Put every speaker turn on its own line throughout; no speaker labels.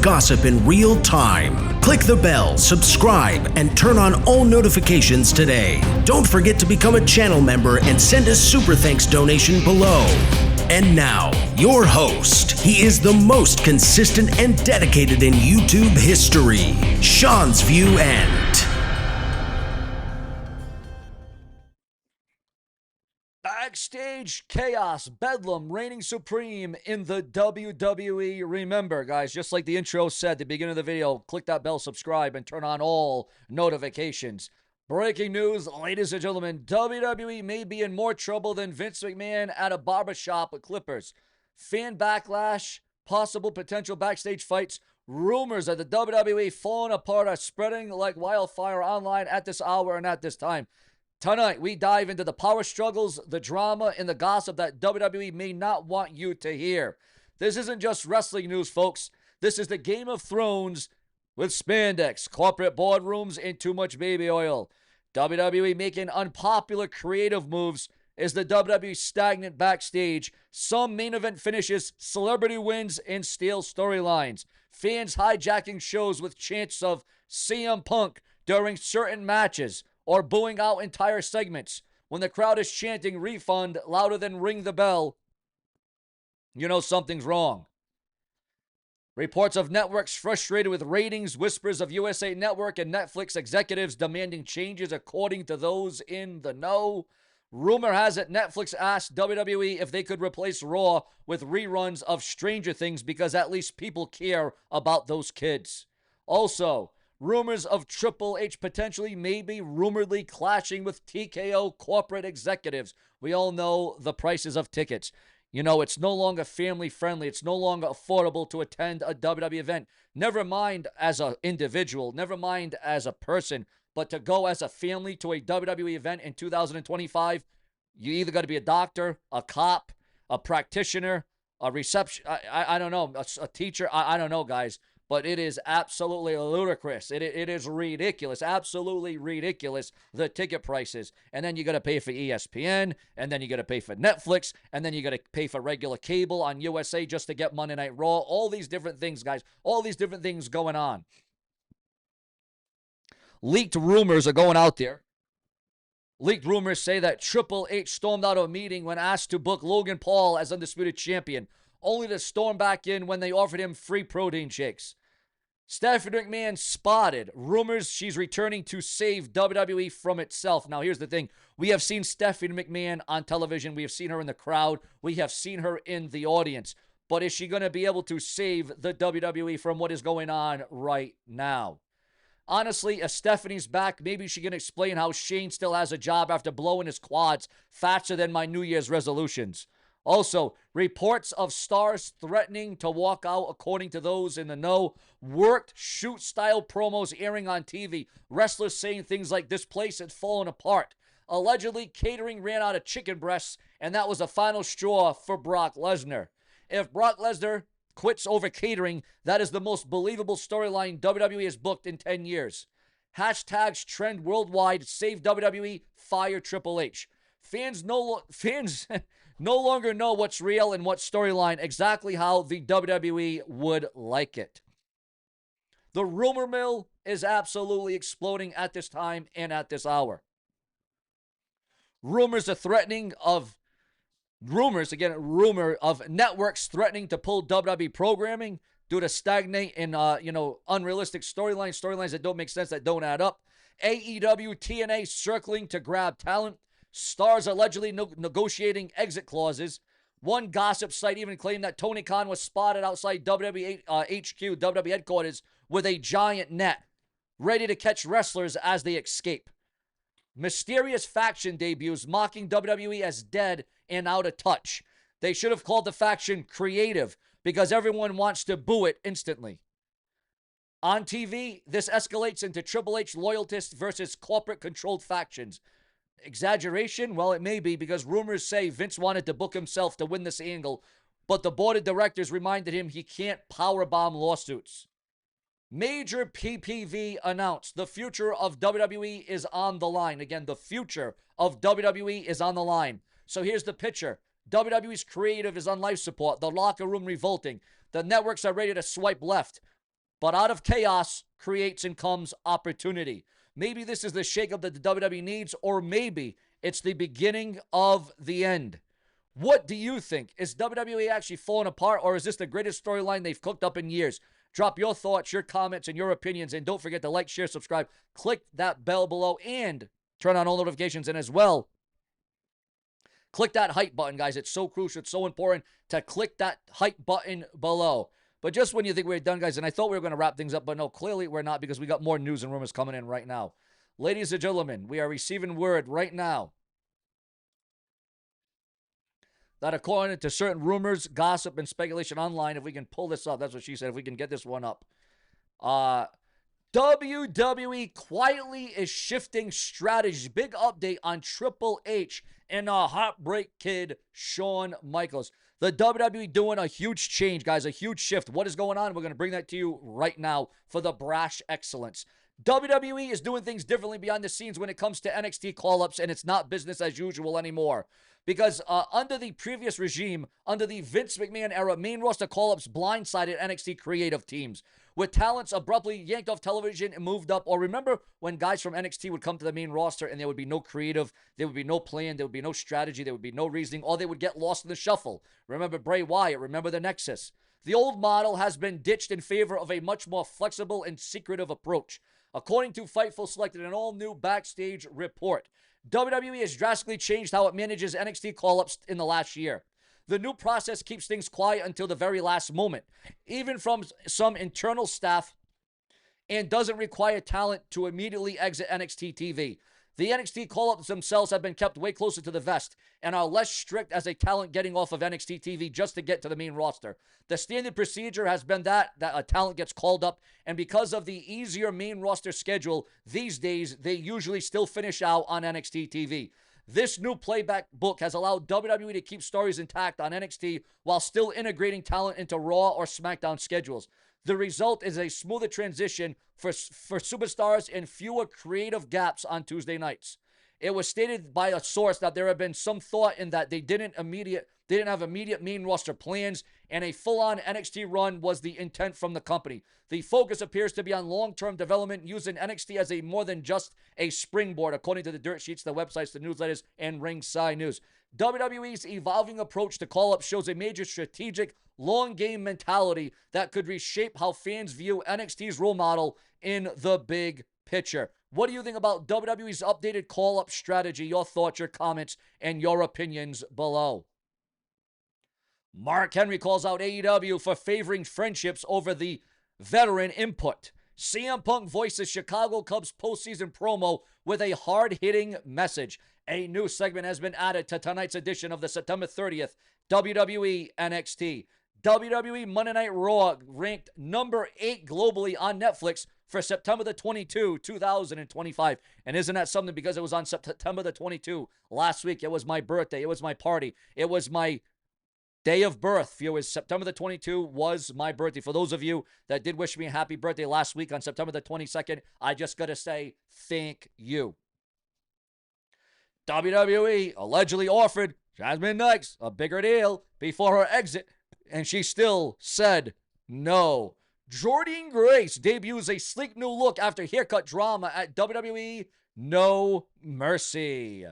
gossip in real time. Click the bell, subscribe, and turn on all notifications today. Don't forget to become a channel member and send a super thanks donation below. And now, your host. He is the most consistent and dedicated in YouTube history, Seanzviewent.
Backstage chaos, bedlam reigning supreme in the WWE. Remember, guys, just like the intro said at the beginning of the video, click that bell, subscribe, and turn on all notifications. Breaking news, ladies and gentlemen, WWE may be in more trouble than Vince McMahon at a barbershop with Clippers. Fan backlash, possible potential backstage fights, rumors of the WWE falling apart are spreading like wildfire online at this hour and at this time. Tonight, we dive into the power struggles, the drama, and the gossip that WWE may not want you to hear. This isn't just wrestling news, folks. This is the Game of Thrones with spandex, corporate boardrooms, and too much baby oil. WWE making unpopular creative moves. Is the WWE stagnant backstage? Some main event finishes, celebrity wins, and stale storylines. Fans hijacking shows with chants of CM Punk during certain matches, or booing out entire segments. When the crowd is chanting refund louder than ring the bell, you know something's wrong. Reports of networks frustrated with ratings, whispers of USA Network and Netflix executives demanding changes according to those in the know. Rumor has it Netflix asked WWE if they could replace Raw with reruns of Stranger Things because at least people care about those kids. Also, rumors of Triple H potentially maybe rumoredly clashing with TKO corporate executives. We all know the prices of tickets. You know, it's no longer family friendly. It's no longer affordable to attend a WWE event. Never mind as an individual, never mind as a person, but to go as a family to a WWE event in 2025, you either got to be a doctor, a cop, a practitioner, a reception, I don't know, a teacher. I don't know, guys. But it is absolutely ludicrous. It is ridiculous, absolutely ridiculous, the ticket prices. And then you got to pay for ESPN, and then you got to pay for Netflix, and then you got to pay for regular cable on USA just to get Monday Night Raw. All these different things, guys. All these different things going on. Leaked rumors are going out there. Leaked rumors say that Triple H stormed out of a meeting when asked to book Logan Paul as Undisputed Champion, only to storm back in when they offered him free protein shakes. Stephanie McMahon spotted. Rumors she's returning to save WWE from itself. Now, here's the thing. We have seen Stephanie McMahon on television. We have seen her in the crowd. We have seen her in the audience. But is she going to be able to save the WWE from what is going on right now? Honestly, if Stephanie's back, maybe she can explain how Shane still has a job after blowing his quads faster than my New Year's resolutions. Also, reports of stars threatening to walk out, according to those in the know. Worked shoot-style promos airing on TV. Wrestlers saying things like, this place had fallen apart. Allegedly, catering ran out of chicken breasts, and that was the final straw for Brock Lesnar. If Brock Lesnar quits over catering, that is the most believable storyline WWE has booked in 10 years. Hashtags trend worldwide. Save WWE. Fire Triple H. Fans no longer know what's real and what storyline, exactly how the WWE would like it. The rumor mill is absolutely exploding at this time and at this hour. Rumor of networks threatening to pull WWE programming due to stagnate in, unrealistic storylines that don't make sense, that don't add up. AEW TNA circling to grab talent. Stars allegedly negotiating exit clauses. One gossip site even claimed that Tony Khan was spotted outside WWE HQ, WWE headquarters, with a giant net, ready to catch wrestlers as they escape. Mysterious faction debuts mocking WWE as dead and out of touch. They should have called the faction creative because everyone wants to boo it instantly. On TV, this escalates into Triple H loyalists versus corporate-controlled factions. Exaggeration? Well, it may be, because rumors say Vince wanted to book himself to win this angle, but the board of directors reminded him he can't powerbomb lawsuits. Major PPV announced. The future of WWE is on the line. Again, the future of WWE is on the line. So here's the picture. WWE's creative is on life support. The locker room revolting. The networks are ready to swipe left. But out of chaos creates and comes opportunity. Maybe this is the shakeup that the WWE needs, or maybe it's the beginning of the end. What do you think? Is WWE actually falling apart, or is this the greatest storyline they've cooked up in years? Drop your thoughts, your comments, and your opinions, and don't forget to like, share, subscribe, click that bell below, and turn on all notifications, and as well, click that hype button, guys. It's so crucial. It's so important to click that hype button below. But just when you think we're done, guys, and I thought we were going to wrap things up, but no, clearly we're not, because we got more news and rumors coming in right now. Ladies and gentlemen, we are receiving word right now that according to certain rumors, gossip, and speculation online, if we can pull this up, that's what she said, if we can get this one up, WWE quietly is shifting strategies. Big update on Triple H and Heartbreak Kid Shawn Michaels. The WWE doing a huge change, guys, a huge shift. What is going on? We're going to bring that to you right now for the brash excellence. WWE is doing things differently behind the scenes when it comes to NXT call-ups, and it's not business as usual anymore. Because under the previous regime, under the Vince McMahon era, main roster call-ups blindsided NXT creative teams, with talents abruptly yanked off television and moved up. Or remember when guys from NXT would come to the main roster and there would be no creative, there would be no plan, there would be no strategy, there would be no reasoning, or they would get lost in the shuffle. Remember Bray Wyatt, remember the Nexus. The old model has been ditched in favor of a much more flexible and secretive approach. According to Fightful selected an all-new backstage report, WWE has drastically changed how it manages NXT call-ups in the last year. The new process keeps things quiet until the very last moment, even from some internal staff, and doesn't require talent to immediately exit NXT TV. The NXT call-ups themselves have been kept way closer to the vest and are less strict as a talent getting off of NXT TV just to get to the main roster. The standard procedure has been that a talent gets called up, and because of the easier main roster schedule these days, they usually still finish out on NXT TV. This new playback book has allowed WWE to keep stories intact on NXT while still integrating talent into Raw or SmackDown schedules. The result is a smoother transition for superstars and fewer creative gaps on Tuesday nights. It was stated by a source that there had been some thought in that they didn't have immediate main roster plans, and a full-on NXT run was the intent from the company. The focus appears to be on long-term development, using NXT as a more than just a springboard, according to the dirt sheets, the websites, the newsletters, and Ringside News. WWE's evolving approach to call-up shows a major strategic, long-game mentality that could reshape how fans view NXT's role model in the big picture. What do you think about WWE's updated call-up strategy? Your thoughts, your comments, and your opinions below. Mark Henry calls out AEW for favoring friendships over the veteran input. CM Punk voices Chicago Cubs postseason promo with a hard-hitting message. A new segment has been added to tonight's edition of the September 30th WWE NXT. WWE Monday Night Raw ranked number 8 globally on Netflix for September the 22, 2025. And isn't that something? Because it was on September the 22 last week. It was my birthday. It was my party. It was my day of birth, viewers. September the 22 was my birthday. For those of you that did wish me a happy birthday last week on September the 22nd, I just got to say thank you. WWE allegedly offered Jasmine Knox a bigger deal before her exit, and she still said no. Jordynne Grace debuts a sleek new look after haircut drama at WWE No Mercy.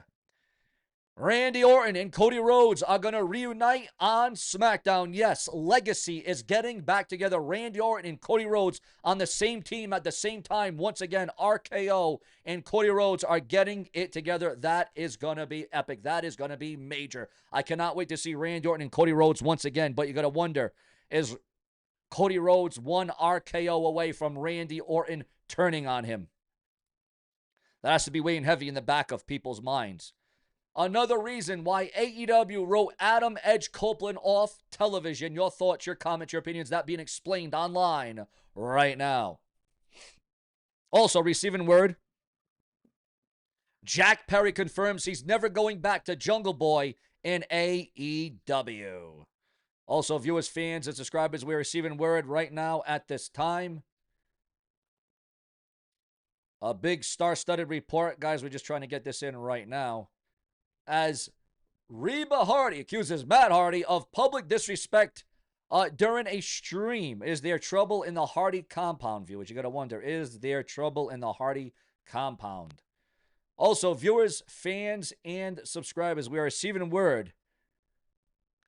Randy Orton and Cody Rhodes are going to reunite on SmackDown. Yes, Legacy is getting back together. Randy Orton and Cody Rhodes on the same team at the same time. Once again, RKO and Cody Rhodes are getting it together. That is going to be epic. That is going to be major. I cannot wait to see Randy Orton and Cody Rhodes once again. But you got to wonder, is Cody Rhodes one RKO away from Randy Orton turning on him? That has to be weighing heavy in the back of people's minds. Another reason why AEW wrote Adam Edge Copeland off television. Your thoughts, your comments, your opinions, that being explained online right now. Also receiving word, Jack Perry confirms he's never going back to Jungle Boy in AEW. Also, viewers, fans, and subscribers, we're receiving word right now at this time. A big star-studded report. Guys, we're just trying to get this in right now. As Reba Hardy accuses Matt Hardy of public disrespect during a stream. Is there trouble in the Hardy compound, viewers? You got to wonder, is there trouble in the Hardy compound? Also, viewers, fans, and subscribers, we are receiving word.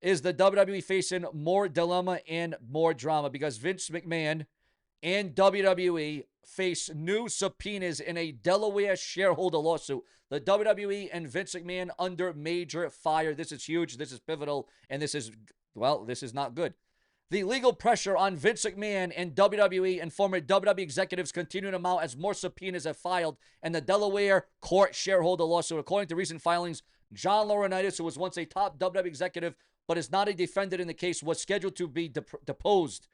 Is the WWE facing more dilemma and more drama? Because Vince McMahon and WWE face new subpoenas in a Delaware shareholder lawsuit. The WWE and Vince McMahon under major fire. This is huge. This is pivotal. And this is, well, this is not good. The legal pressure on Vince McMahon and WWE and former WWE executives continue to mount as more subpoenas are filed in the Delaware court shareholder lawsuit. According to recent filings, John Laurinaitis, who was once a top WWE executive but is not a defendant in the case, was scheduled to be deposed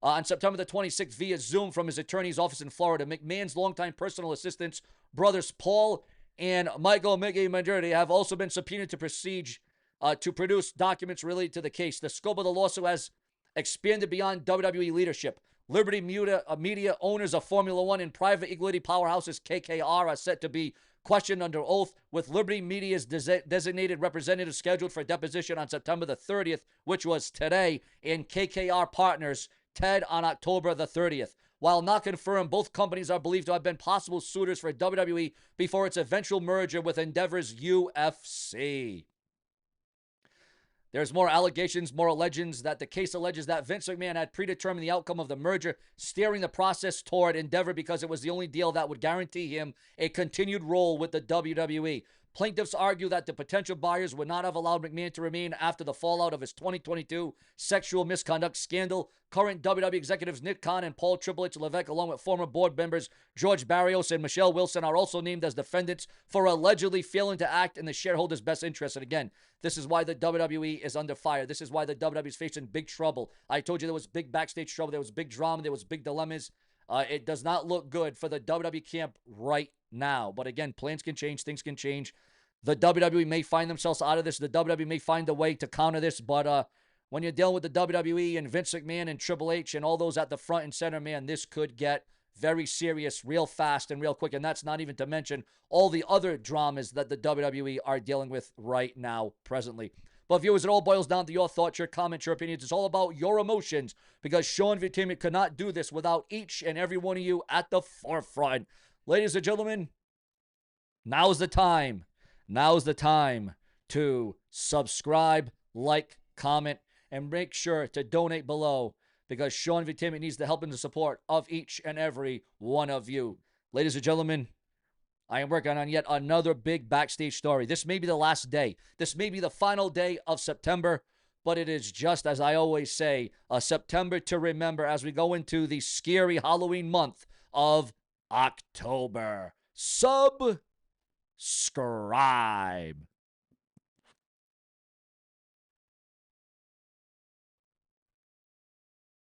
on September the 26th via Zoom from his attorney's office in Florida. McMahon's longtime personal assistants, brothers Paul and Michael Mickey Majority, have also been subpoenaed to produce documents related to the case. The scope of the lawsuit has expanded beyond WWE leadership. Liberty Media owners of Formula One and private equity powerhouses KKR are set to be questioned under oath, with Liberty Media's designated representative scheduled for deposition on September the 30th, which was today, and KKR partners Ted on October the 30th. While not confirmed, both companies are believed to have been possible suitors for WWE before its eventual merger with Endeavor's UFC. There's more allegations, more legends that the case alleges that Vince McMahon had predetermined the outcome of the merger, steering the process toward Endeavor because it was the only deal that would guarantee him a continued role with the WWE. Plaintiffs argue that the potential buyers would not have allowed McMahon to remain after the fallout of his 2022 sexual misconduct scandal. Current WWE executives Nick Khan and Paul Triple H Levesque, along with former board members George Barrios and Michelle Wilson, are also named as defendants for allegedly failing to act in the shareholders' best interest. And again, this is why the WWE is under fire. This is why the WWE is facing big trouble. I told you there was big backstage trouble. There was big drama. There was big dilemmas. It does not look good for the WWE camp right now. But again, plans can change. Things can change. The WWE may find themselves out of this. The WWE may find a way to counter this. But when you're dealing with the WWE and Vince McMahon and Triple H and all those at the front and center, man, this could get very serious real fast and real quick. And that's not even to mention all the other dramas that the WWE are dealing with right now, presently. But viewers, it all boils down to your thoughts, your comments, your opinions. It's all about your emotions, because Seanzviewent could not do this without each and every one of you at the forefront. Ladies and gentlemen, now's the time. Now's the time to subscribe, like, comment, and make sure to donate below, because Seanzviewent needs the help and the support of each and every one of you. Ladies and gentlemen, I am working on yet another big backstage story. This may be the last day. This may be the final day of September, but it is just, as I always say, a September to remember as we go into the scary Halloween month of October. Subscribe.